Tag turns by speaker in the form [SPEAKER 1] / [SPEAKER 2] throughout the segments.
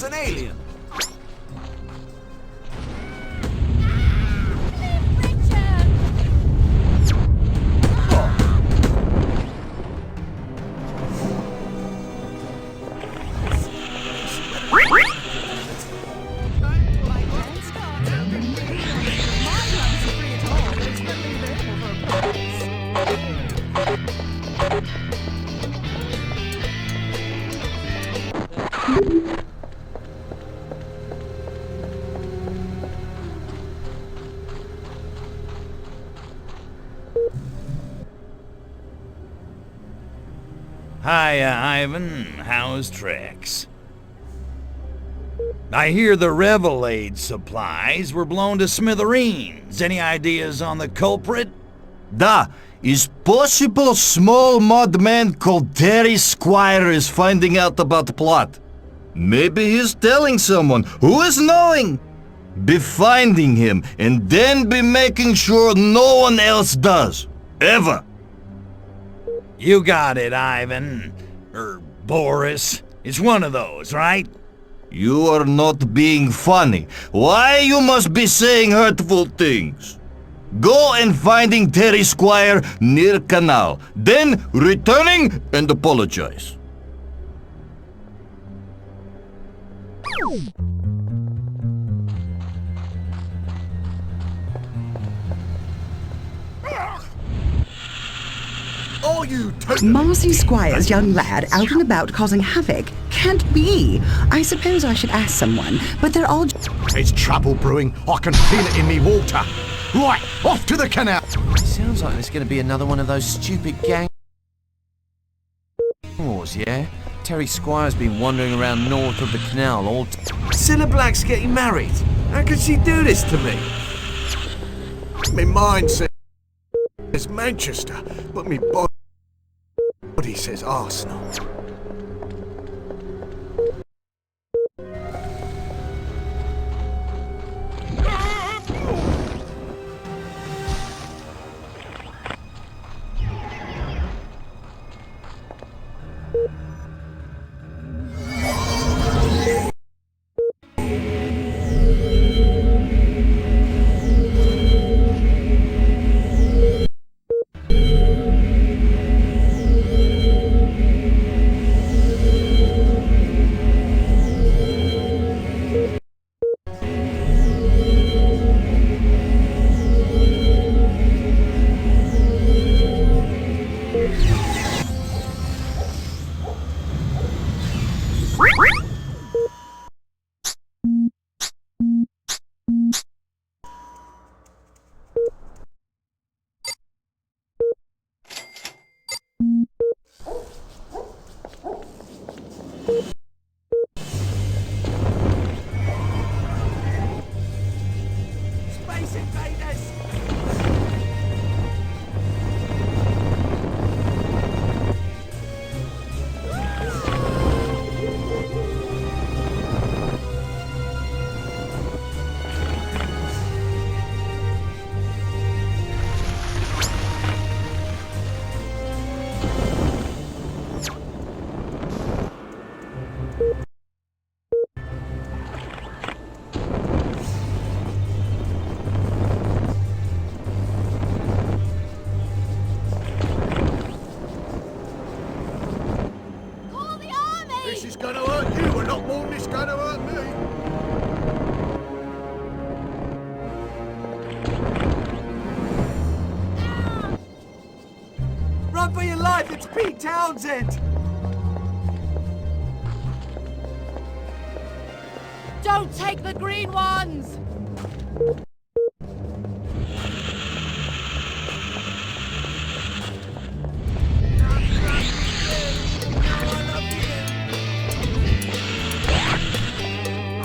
[SPEAKER 1] An alien.
[SPEAKER 2] Hiya, Ivan. How's tricks? I hear the Revelade supplies were blown to smithereens. Any ideas on the culprit?
[SPEAKER 3] Da, is possible small mud man called Terry Squire is finding out about the plot. Maybe he's telling someone. Who is knowing? Be finding him and then be making sure no one else does. Ever.
[SPEAKER 2] You got it, Ivan. Or Boris. It's one of those, right?
[SPEAKER 3] You are not being funny. Why you must be saying hurtful things? Go and finding Terry Squire near canal. Then returning and apologize.
[SPEAKER 1] Oh, you
[SPEAKER 4] Marcy Squire's young lad out and about causing havoc? Can't be. I suppose I should ask someone, but they're all...
[SPEAKER 1] It's trouble brewing. I can feel it in me water. Right, off to the canal.
[SPEAKER 5] Sounds like there's going to be another one of those stupid gang wars, yeah? Terry Squire's been wandering around north of the canal all
[SPEAKER 1] Cilla Black's getting married. How could she do this to me? My mind says Manchester, but me body says Arsenal. It's gonna hurt me.
[SPEAKER 2] Run for your life, it's Pete Townsend!
[SPEAKER 6] Don't take the green ones!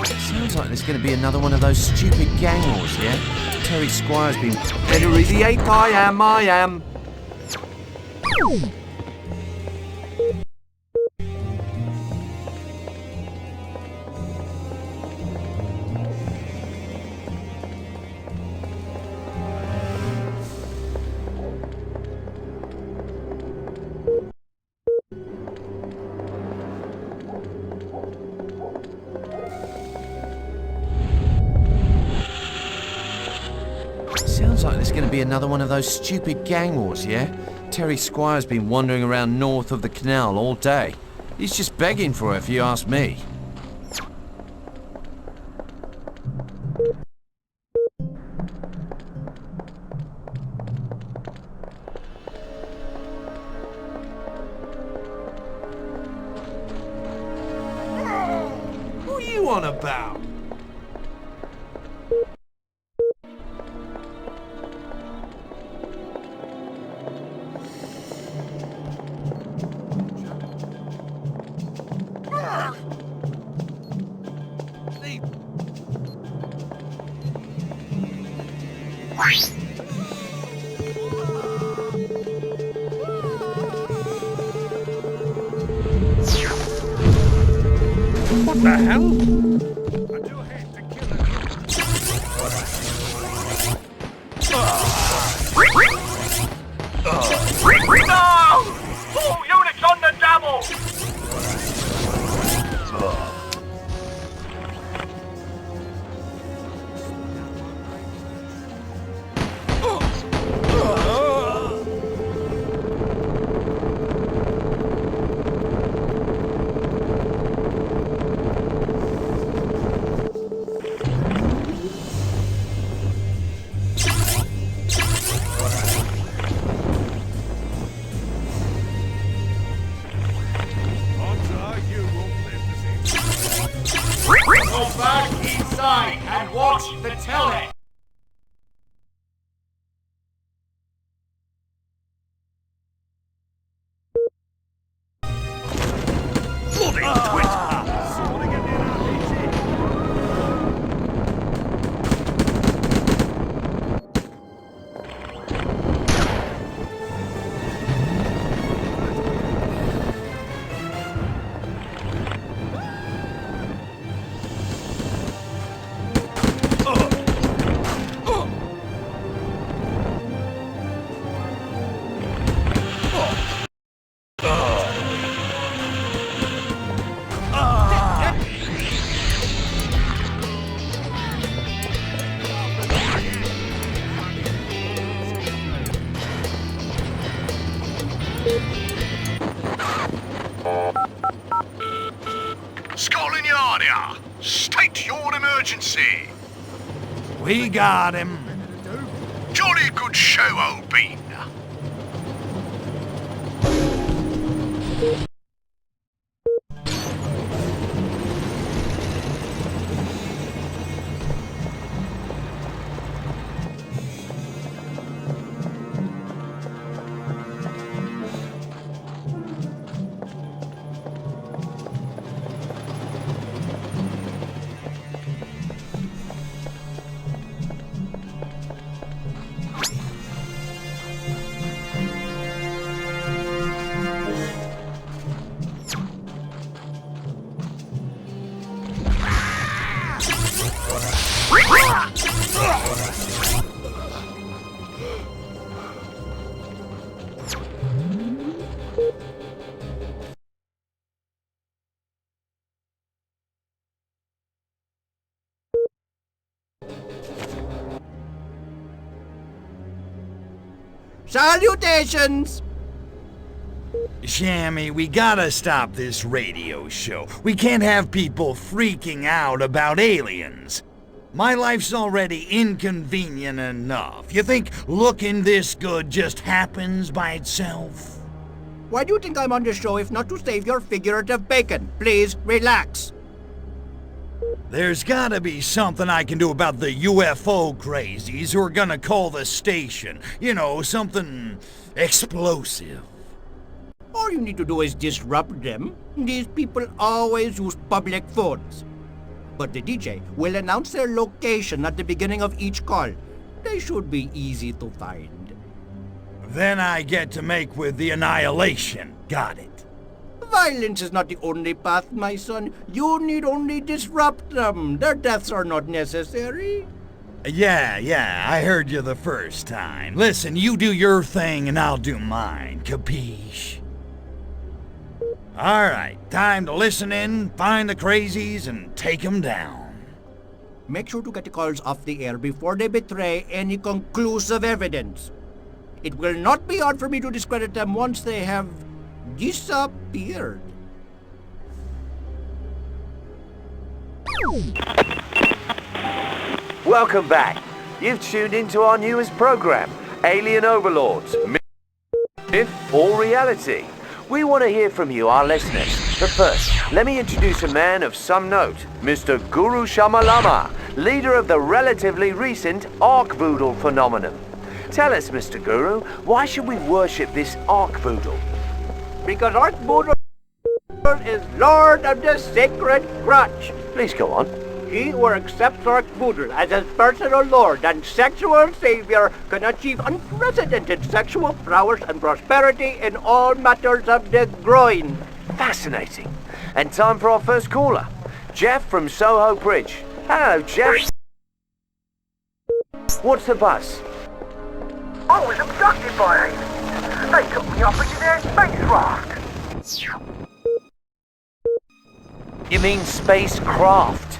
[SPEAKER 5] Sounds like there's going to be another one of those stupid gang wars, yeah? Terry Squire's been...
[SPEAKER 2] Henry the Eighth, I am.
[SPEAKER 5] Sounds like there's going to be another one of those stupid gang wars, yeah? Terry Squire's been wandering around north of the canal all day. He's just begging for it, if you ask me.
[SPEAKER 2] Who are you on about? What the hell? I do hate to kill him.
[SPEAKER 7] No! All units on the double! Go back inside and watch the telly.
[SPEAKER 1] Scotland Yard here. State your emergency.
[SPEAKER 2] We got him.
[SPEAKER 1] Jolly good show, old bean.
[SPEAKER 8] Salutations!
[SPEAKER 2] Shammy, we gotta stop this radio show. We can't have people freaking out about aliens. My life's already inconvenient enough. You think looking this good just happens by itself?
[SPEAKER 8] Why do you think I'm on the show if not to save your figurative bacon? Please, relax.
[SPEAKER 2] There's gotta be something I can do about the UFO crazies who are gonna call the station. You know, something explosive.
[SPEAKER 8] All you need to do is disrupt them. These people always use public phones. But the DJ will announce their location at the beginning of each call. They should be easy to find.
[SPEAKER 2] Then I get to make with the Annihilation. Got it.
[SPEAKER 8] Violence is not the only path, my son. You need only disrupt them. Their deaths are not necessary.
[SPEAKER 2] Yeah, I heard you the first time. Listen, you do your thing and I'll do mine, capiche? Alright, time to listen in, find the crazies, and take them down.
[SPEAKER 8] Make sure to get the calls off the air before they betray any conclusive evidence. It will not be hard for me to discredit them once they have disappeared.
[SPEAKER 9] Welcome back. You've tuned into our newest program, Alien Overlords, Myth or Reality. We want to hear from you, our listeners. But first, let me introduce a man of some note, Mr. Guru Shamalama, leader of the relatively recent Ark Voodoo phenomenon. Tell us, Mr. Guru, why should we worship this Ark Voodoo?
[SPEAKER 8] Because Ark Voodoo is Lord of the Sacred Crotch.
[SPEAKER 9] Please go on.
[SPEAKER 8] He who accepts Ark Voodoo as his personal lord and sexual savior can achieve unprecedented sexual prowess and prosperity in all matters of the groin.
[SPEAKER 9] Fascinating. And time for our first caller, Jeff from Soho Bridge. Hello, Jeff. What's the buzz?
[SPEAKER 7] I was abducted by aliens. They took me off into their spacecraft.
[SPEAKER 9] You mean spacecraft?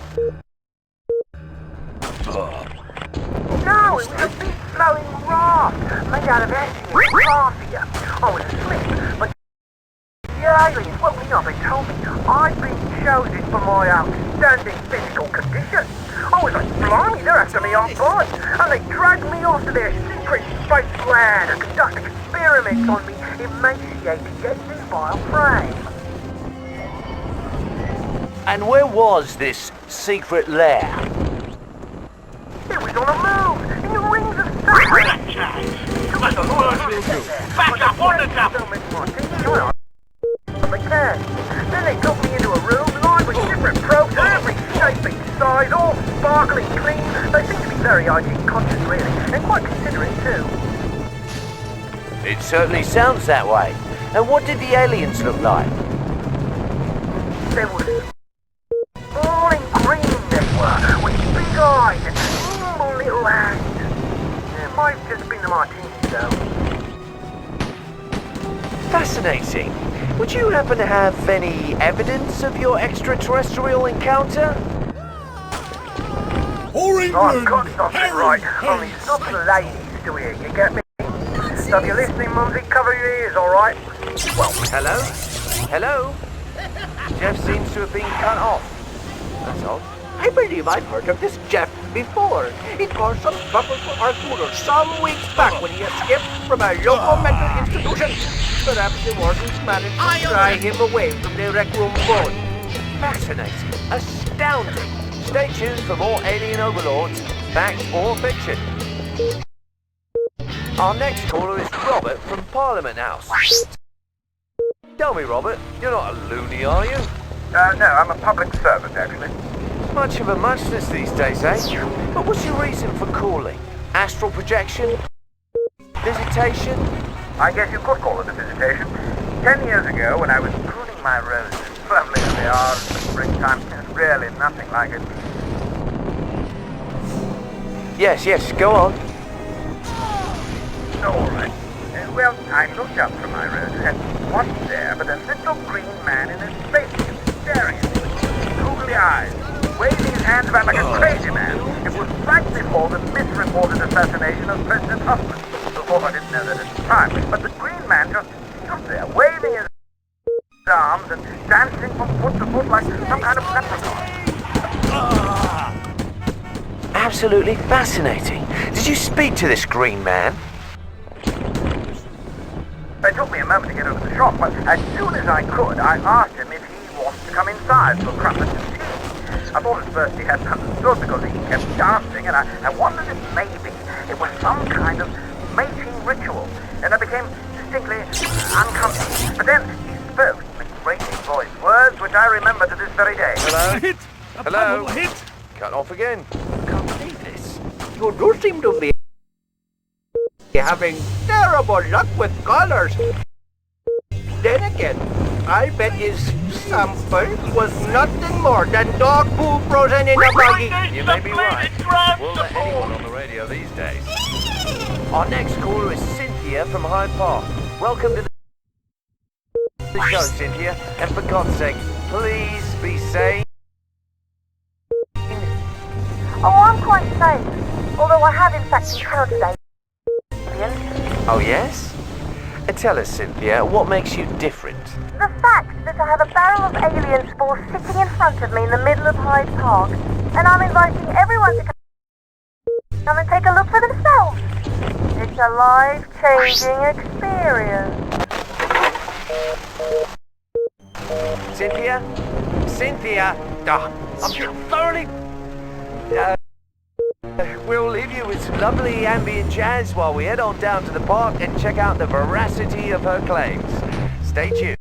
[SPEAKER 7] No, it was a big flowing raft made out of ash and raffia. I was asleep, but the aliens woke me up and told me I'd been chosen for my outstanding physical condition. I was like, blimey, they're after me on board, and they dragged me off to their secret space lab and conducted experiments on me emaciated yet vile frame.
[SPEAKER 9] And where was this secret lair?
[SPEAKER 7] It was on a moon, in the rings of Saturn. Back up on the top! They can. Then they took me into a room lined with different probes of every shape and size, all sparkling clean. They seem to be very hygiene conscious, really, and quite considerate too.
[SPEAKER 9] It certainly sounds that way. And what did the aliens look like?
[SPEAKER 7] They were all in green, they were, with big eyes and nimble little hands. It might have just been the martinis, though.
[SPEAKER 9] Fascinating. Would you happen to have any evidence of your extraterrestrial encounter?
[SPEAKER 7] I've got something right, only it's not for the ladies to hear, you get me? So if you're listening, Mumsy, cover your ears, alright?
[SPEAKER 9] Well, hello? Hello? Jeff seems to have been cut off. That's odd.
[SPEAKER 8] I believe I've heard of this Jeff before. It caused some trouble for Ark Voodoo some weeks back when he escaped from a local mental institution. Perhaps the wardens managed to pry him away from the rec room board.
[SPEAKER 9] Fascinating. Astounding. Stay tuned for more alien overlords, fact or fiction. Our next caller is Robert from Parliament House. Tell me, Robert, you're not a loony, are you?
[SPEAKER 7] No, I'm a public servant, actually.
[SPEAKER 9] Much of a muchness these days, eh? But what's your reason for calling? Astral projection? Visitation?
[SPEAKER 7] I guess you could call it a visitation. 10 years ago, when I was pruning my roses, lovely as they are in the springtime, there's really nothing like it.
[SPEAKER 9] Yes, go on.
[SPEAKER 7] All right. Well, I looked up from my roses and wasn't there but a little green man in a spacesuit staring at me with googly eyes, waving his hands about like a crazy man. It was right before the misreported assassination of President Huffman. Of course, I didn't know that at the time, but the green man just stood there, waving his arms and dancing from foot to foot like some kind of leprechaun.
[SPEAKER 9] Absolutely fascinating. Did you speak to this green man?
[SPEAKER 7] It took me a moment to get over the shock, but as soon as I could, I asked him if he wanted to come inside for crumpets and tea. I thought at first he hadn't understood because he kept dancing, and I wondered if maybe it was some kind of mating ritual, and I became distinctly uncomfortable. But then he spoke with great voice, words which I remember to this very day.
[SPEAKER 9] Hello?
[SPEAKER 1] Hit!
[SPEAKER 9] Hello?
[SPEAKER 1] Hit!
[SPEAKER 9] Cut off again. Can't believe this.
[SPEAKER 8] You do seem to be having terrible luck with colors. Then again, I bet his sample was nothing more than dog poo frozen in a buggy.
[SPEAKER 9] You may be right. We'll let anyone on the radio these days. Our next caller is Cynthia from Hyde Park. Welcome to the show, Cynthia. And for God's sake, please be safe.
[SPEAKER 10] Oh, I'm quite safe. Although I have in fact encountered aliens.
[SPEAKER 9] Oh, yes? Tell us, Cynthia, what makes you different?
[SPEAKER 10] The fact that I have a barrel of alien spores sitting in front of me in the middle of Hyde Park, and I'm inviting everyone to come and take a look for themselves. It's a life-changing experience.
[SPEAKER 9] Cynthia? Cynthia! I'm thoroughly... we'll leave you with some lovely ambient jazz while we head on down to the park and check out the veracity of her claims. Stay tuned.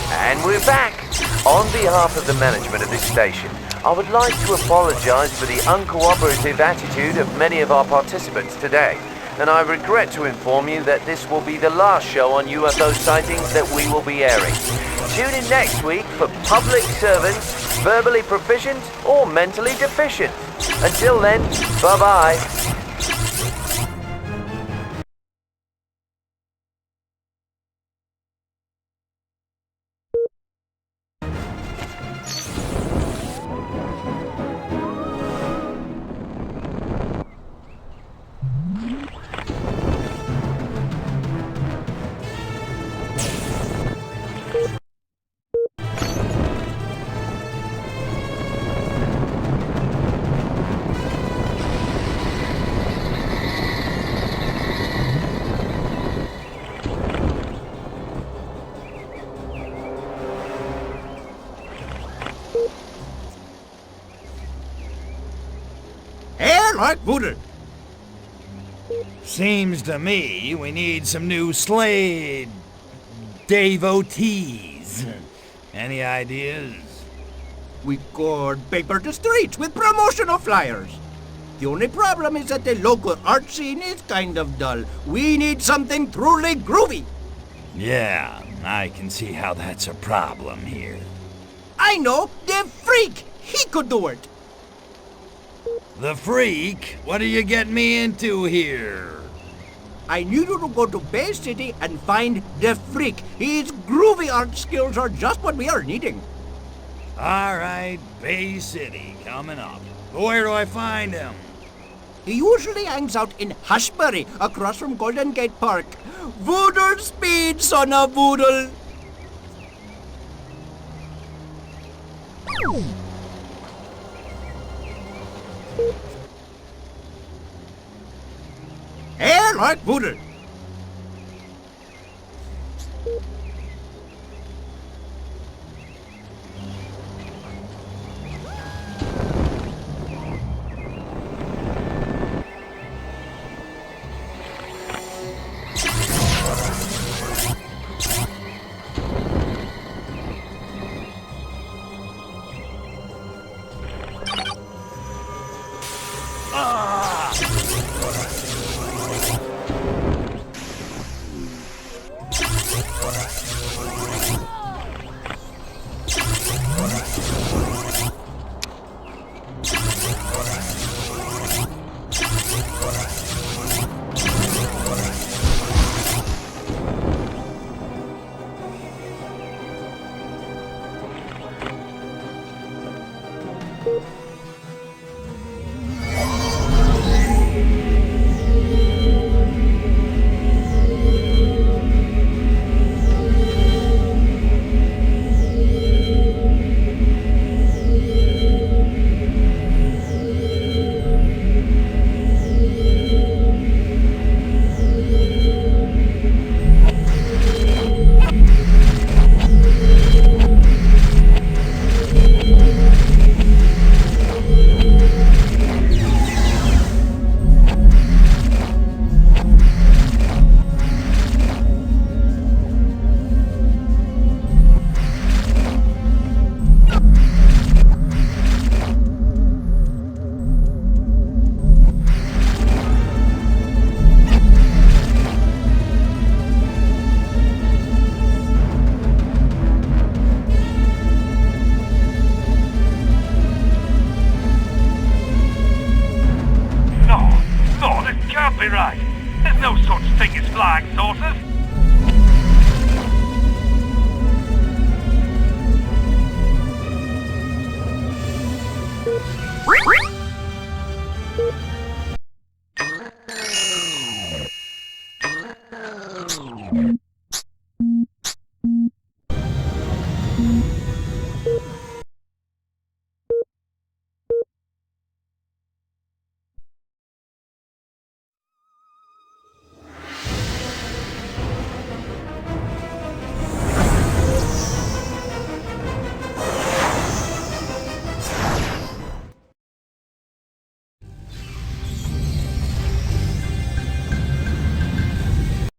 [SPEAKER 9] And we're back. On behalf of the management of this station, I would like to apologize for the uncooperative attitude of many of our participants today. And I regret to inform you that this will be the last show on UFO sightings that we will be airing. Tune in next week for public servants, verbally proficient or mentally deficient. Until then, bye-bye.
[SPEAKER 2] Like voodoo. Seems to me we need some new Slade devotees. Any ideas?
[SPEAKER 8] We could paper the streets with promotional flyers. The only problem is that the local art scene is kind of dull. We need something truly groovy.
[SPEAKER 2] Yeah, I can see how that's a problem here.
[SPEAKER 8] I know, the freak! He could do it!
[SPEAKER 2] The freak? What do you get me into here?
[SPEAKER 8] I need you to go to Bay City and find the freak. His groovy art skills are just what we are needing.
[SPEAKER 2] All right, Bay City, coming up. Where do I find him?
[SPEAKER 8] He usually hangs out in Hushbury, across from Golden Gate Park. Voodoo speed, son of voodoo!
[SPEAKER 2] Air like voodoo.
[SPEAKER 11] Right. There's no such thing as flying saucers.